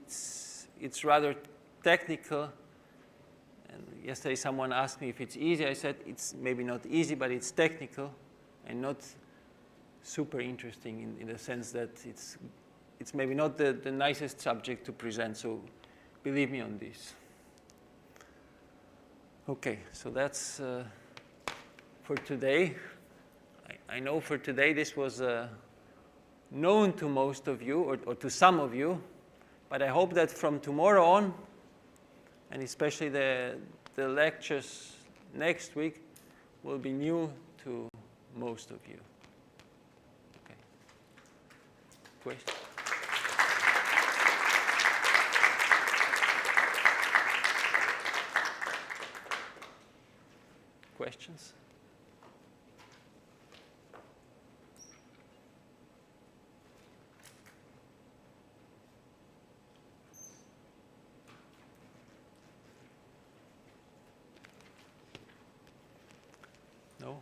it's rather technical. And yesterday someone asked me if it's easy. I said it's maybe not easy, but it's technical and not super interesting in the sense that it's maybe not the nicest subject to present. So believe me on this. Okay, so that's for today. I know for today this was known to most of you, or to some of you, but I hope that from tomorrow on, and especially the lectures next week, will be new to most of you. Okay. Question? Questions? No?